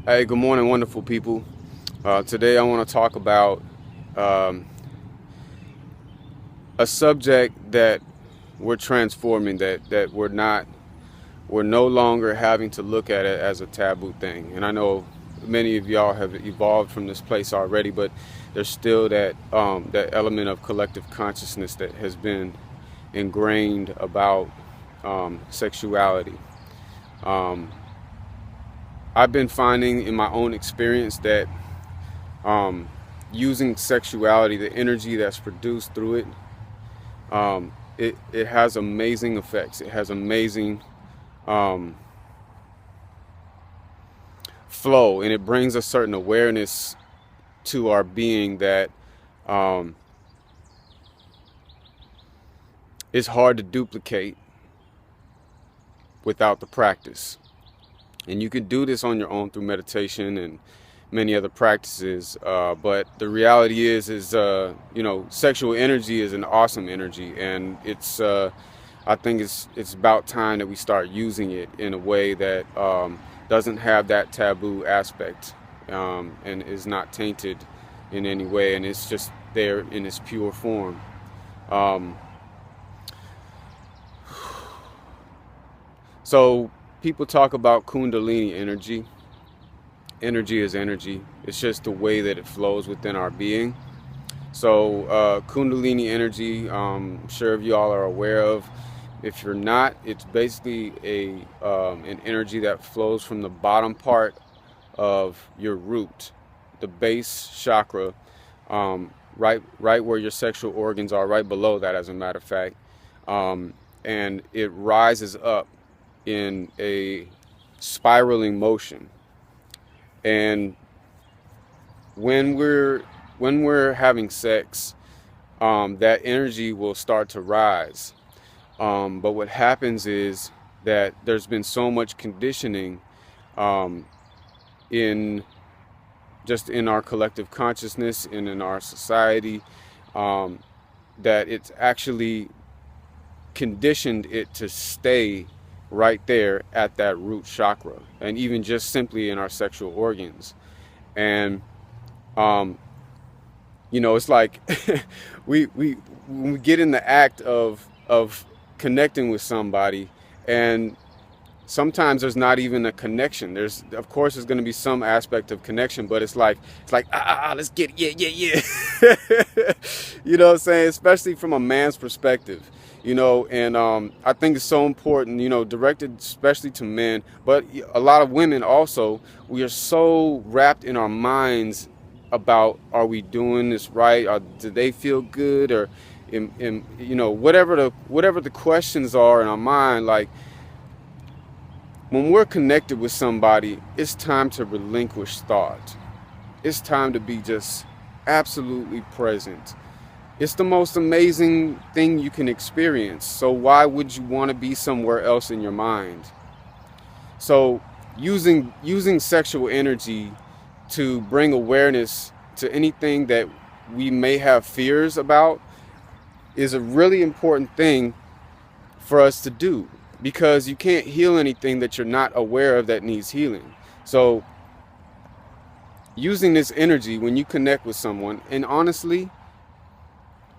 Hey, good morning, wonderful people. Today I want to talk about um, a subject that we're transforming, that we're no longer having to look at it as a taboo thing. And I know many of y'all have evolved from this place already, but there's still that element of collective consciousness that has been ingrained about sexuality. Um, I've been finding in my own experience that um, using sexuality, the energy that's produced through it, it has amazing effects. It has amazing um, flow, and it brings a certain awareness to our being that um, is hard to duplicate without the practice. And you can do this on your own through meditation and many other practices. But the reality is, sexual energy is an awesome energy, and I think it's about time that we start using it in a way that doesn't have that taboo aspect, and is not tainted in any way, and it's just there in its pure form. Um, so people talk about Kundalini energy. Energy is energy. It's just the way that it flows within our being. So Kundalini energy, I'm sure if you all are aware of. If you're not, it's basically an energy that flows from the bottom part of your root, the base chakra, right where your sexual organs are, right below that, as a matter of fact, and it rises up in a spiraling motion. And when we're having sex, that energy will start to rise. But what happens is that there's been so much conditioning um, in just in our collective consciousness and in our society, um, that it's actually conditioned it to stay right there at that root chakra, and even just simply in our sexual organs. And um, it's like we when we get in the act of connecting with somebody, and sometimes there's not even a connection. Of course there's going to be some aspect of connection, but it's like let's get it, yeah, yeah, yeah. You know what I'm saying? Especially from a man's perspective. And I think it's so important, directed especially to men, but a lot of women also. We are so wrapped in our minds about, are we doing this right? Or do they feel good? Or whatever the questions are in our mind. Like, when we're connected with somebody, it's time to relinquish thought. It's time to be just absolutely present. It's the most amazing thing you can experience. So why would you want to be somewhere else in your mind? So using sexual energy to bring awareness to anything that we may have fears about is a really important thing for us to do, because you can't heal anything that you're not aware of that needs healing. So using this energy when you connect with someone, and honestly,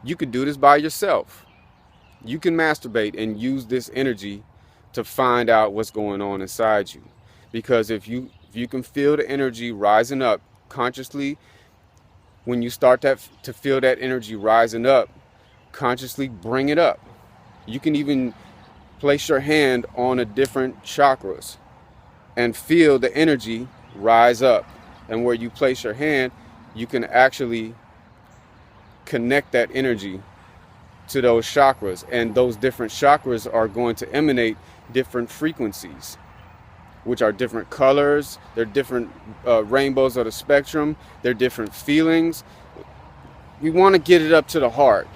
you could do this by yourself. You can masturbate and use this energy to find out what's going on inside you. Because if you can feel the energy rising up consciously, when you start to feel that energy rising up, consciously bring it up. You can even place your hand on a different chakras and feel the energy rise up. And where you place your hand, you can actually connect that energy to those chakras, and those different chakras are going to emanate different frequencies, which are different colors. They're different rainbows of the spectrum. They're different feelings. We want to get it up to the heart,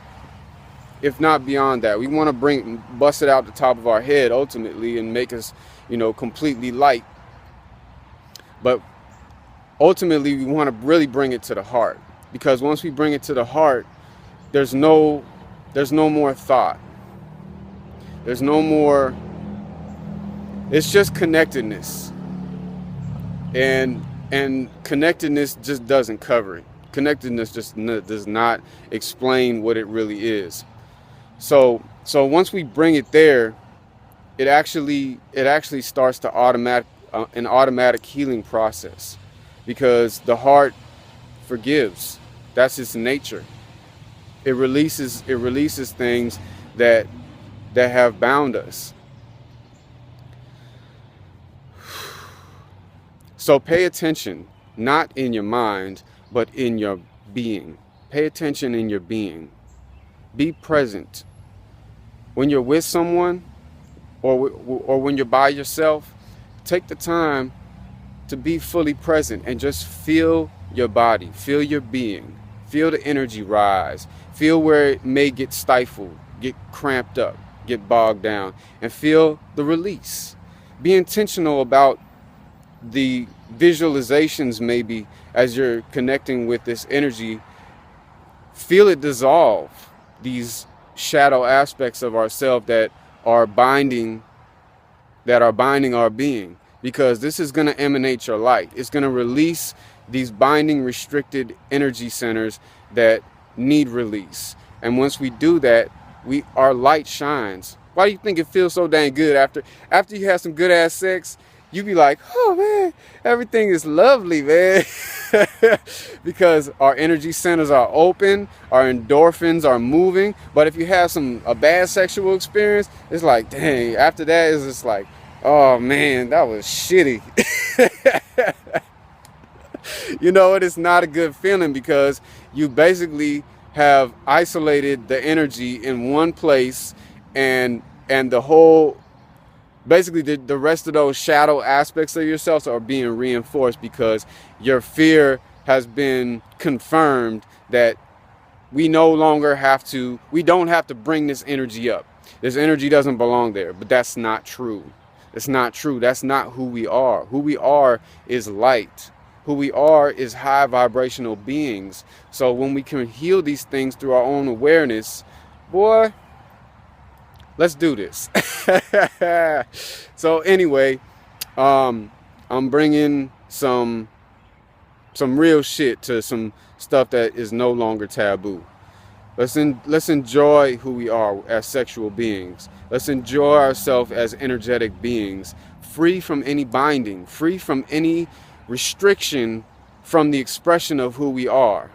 if not beyond that. We want to bust it out the top of our head ultimately and make us, completely light. But ultimately, we want to really bring it to the heart, because once we bring it to the heart, there's no more thought. There's no more. It's just connectedness. And And connectedness just doesn't cover it. Connectedness just does not explain what it really is. So once we bring it there, it actually starts to an automatic healing process, because the heart forgives. That's its nature. It releases things that have bound us. So pay attention, not in your mind, but in your being. Pay attention in your being. Be present. When you're with someone, or when you're by yourself, take the time to be fully present and just feel your body, feel your being, feel the energy rise, feel where it may get stifled, get cramped up, get bogged down, and feel the release. Be intentional about the visualizations, maybe, as you're connecting with this energy. Feel it dissolve these shadow aspects of ourselves that are binding our being, because this is going to emanate your light. It's going to release these binding, restricted energy centers that need release. And once we do that, our light shines. Why do you think it feels so dang good after you have some good ass sex? You be like, oh man, everything is lovely, man. Because our energy centers are open, our endorphins are moving. But if you have a bad sexual experience, it's like, dang, after that it's just like, oh man, that was shitty. You know, it is not a good feeling, because you basically have isolated the energy in one place, and the whole, basically the rest of those shadow aspects of yourself are being reinforced, because your fear has been confirmed that we don't have to bring this energy up. This energy doesn't belong there. But that's not true. It's not true. That's not who we are. Who we are is light. Who we are is high vibrational beings. So when we can heal these things through our own awareness, boy, let's do this. So anyway, I'm bringing some real shit to some stuff that is no longer taboo. Let's enjoy who we are as sexual beings. Let's enjoy ourselves as energetic beings, free from any binding, free from any restriction from the expression of who we are.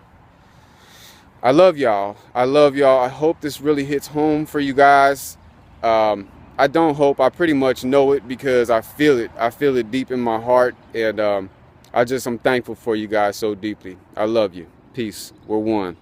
I love y'all. I hope this really hits home for you guys. I don't hope. I pretty much know it, because I feel it. I feel it deep in my heart. And I'm thankful for you guys so deeply. I love you. Peace. We're one.